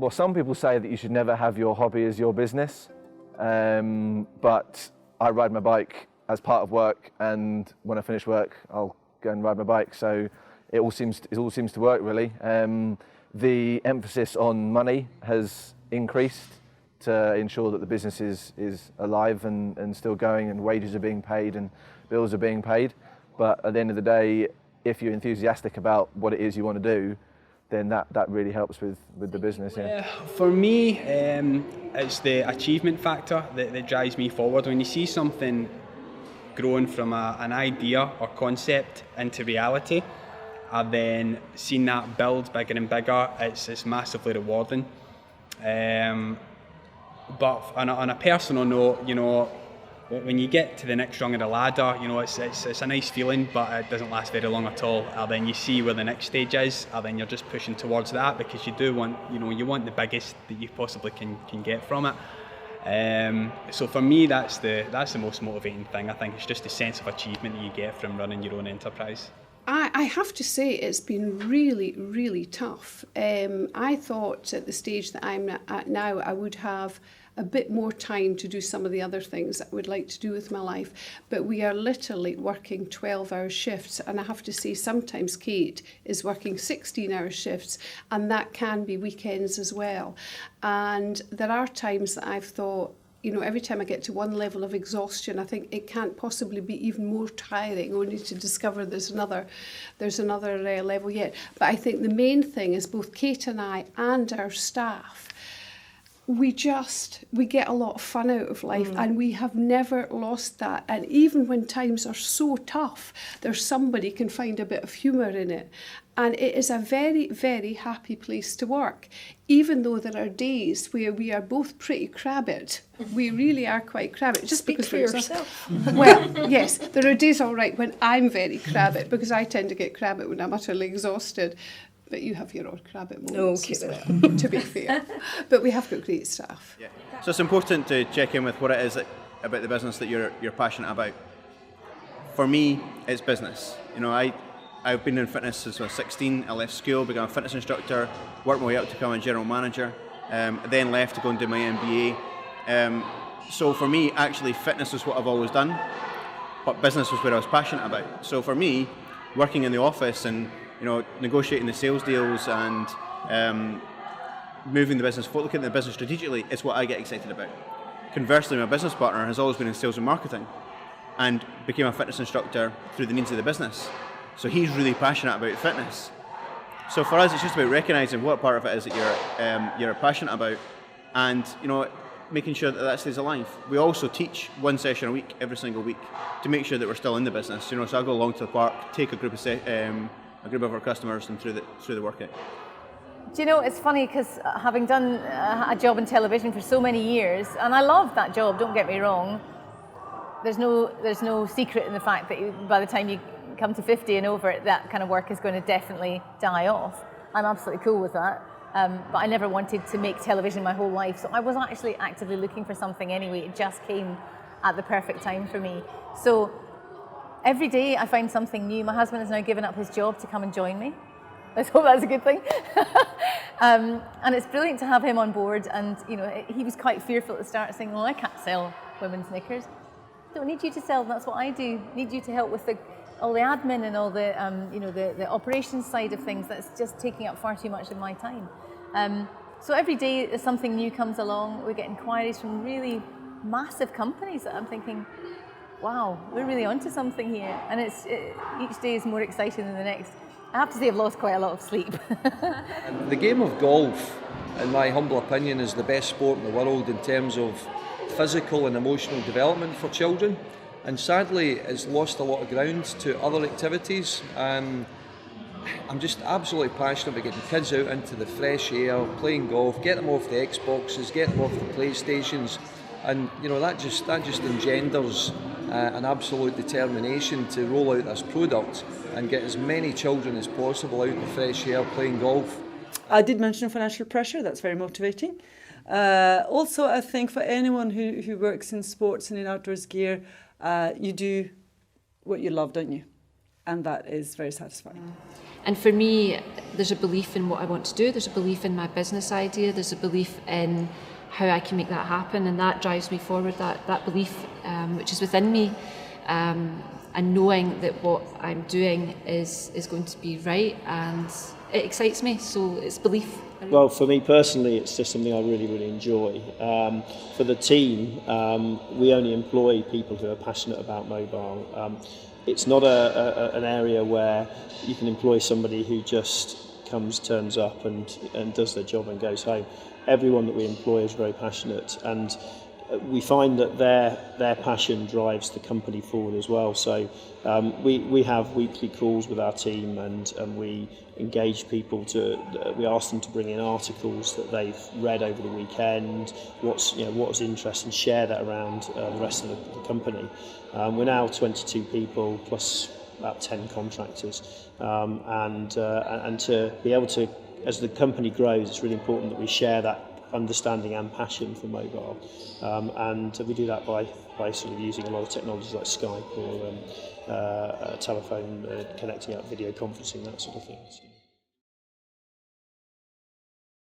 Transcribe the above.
well, some people say that you should never have your hobby as your business, but I ride my bike as part of work, and when I finish work, I'll go and ride my bike. So it all seems to work really. The emphasis on money has increased to ensure that the business is alive and still going, and wages are being paid and bills are being paid. But at the end of the day, if you're enthusiastic about what it is you want to do, then that really helps with the business. Yeah. For me, it's the achievement factor that drives me forward. When you see something growing from an idea or concept into reality, and then seeing that build bigger and bigger, it's massively rewarding. But on a personal note, you know, when you get to the next rung of the ladder, you know, it's a nice feeling, but it doesn't last very long at all. And then you see where the next stage is, and then you're just pushing towards that, because you do want, you know, you want the biggest that you possibly can get from it. So for me, that's the most motivating thing. I think it's just the sense of achievement that you get from running your own enterprise. I have to say it's been really, really tough. I thought at the stage that I'm at now, I would have a bit more time to do some of the other things that I would like to do with my life. But we are literally working 12-hour shifts. And I have to say, sometimes Kate is working 16-hour shifts, and that can be weekends as well. And there are times that I've thought, you know, every time I get to one level of exhaustion, I think it can't possibly be even more tiring, only to discover there's another level yet. But I think the main thing is both Kate and I and our staff, we get a lot of fun out of life, and we have never lost that. And even when times are so tough, there's somebody can find a bit of humour in it. And it is a very, very happy place to work, even though there are days where we are both pretty crabbit. We really are quite crabbit. Just Speak because for yourself. Well, yes, there are days, all right, when I'm very crabbit, because I tend to get crabbit when I'm utterly exhausted. But you have your odd crabbit moments as well, to be fair. But we have got great staff. Yeah. So it's important to check in with what it is about the business that you're passionate about. For me, it's business. You know, I've been in fitness since I was 16. I left school, became a fitness instructor, worked my way up to become a general manager, then left to go and do my MBA. So for me, actually, fitness was what I've always done, but business was what I was passionate about. So for me, working in the office and, you know, negotiating the sales deals and moving the business, looking at the business strategically, is what I get excited about. Conversely, my business partner has always been in sales and marketing and became a fitness instructor through the needs of the business. So he's really passionate about fitness. So for us, it's just about recognising what part of it is that you're passionate about, and, you know, making sure that stays alive. We also teach one session a week, every single week, to make sure that we're still in the business. You know, so I go along to the park, take a group of our customers and through the workout. Do you know, it's funny because having done a job in television for so many years, and I loved that job, don't get me wrong, there's no secret in the fact that by the time you come to 50 and over, that kind of work is going to definitely die off. I'm absolutely cool with that. But I never wanted to make television my whole life, so I was actually actively looking for something anyway. It just came at the perfect time for me. So every day I find something new. My husband has now given up his job to come and join me. Let's hope that's a good thing. And it's brilliant to have him on board. And, you know, he was quite fearful at the start, saying, well, I can't sell women's knickers. Don't need you to sell them, that's what I do. Need you to help with all the admin and all the, the operations side of things. That's just taking up far too much of my time. So every day something new comes along. We get inquiries from really massive companies that I'm thinking, wow, we're really onto something here. And each day is more exciting than the next. I have to say I've lost quite a lot of sleep. The game of golf, in my humble opinion, is the best sport in the world in terms of physical and emotional development for children. And sadly, it's lost a lot of ground to other activities. I'm just absolutely passionate about getting kids out into the fresh air, playing golf, get them off the Xboxes, get them off the PlayStations. And, you know, that just engenders an absolute determination to roll out this product and get as many children as possible out in the fresh air playing golf. I did mention financial pressure, that's very motivating. Also, I think for anyone who works in sports and in outdoors gear, you do what you love, don't you? And that is very satisfying. And for me, there's a belief in what I want to do, there's a belief in my business idea, there's a belief in how I can make that happen, and that drives me forward, that belief which is within me, and knowing that what I'm doing is going to be right, and it excites me, so it's belief. Well, for me personally, it's just something I really, really enjoy. For the team, we only employ people who are passionate about mobile. It's not an area where you can employ somebody who just turns up and does their job and goes home. Everyone that we employ is very passionate, and we find that their passion drives the company forward as well. So we have weekly calls with our team, and we engage people we ask them to bring in articles that they've read over the weekend, what's interesting, share that around the rest of the company. We're now 22 people plus about 10 contractors, and to be able to, as the company grows, it's really important that we share that understanding and passion for mobile, and we do that by sort of using a lot of technologies like Skype or telephone, connecting out, video conferencing, that sort of thing.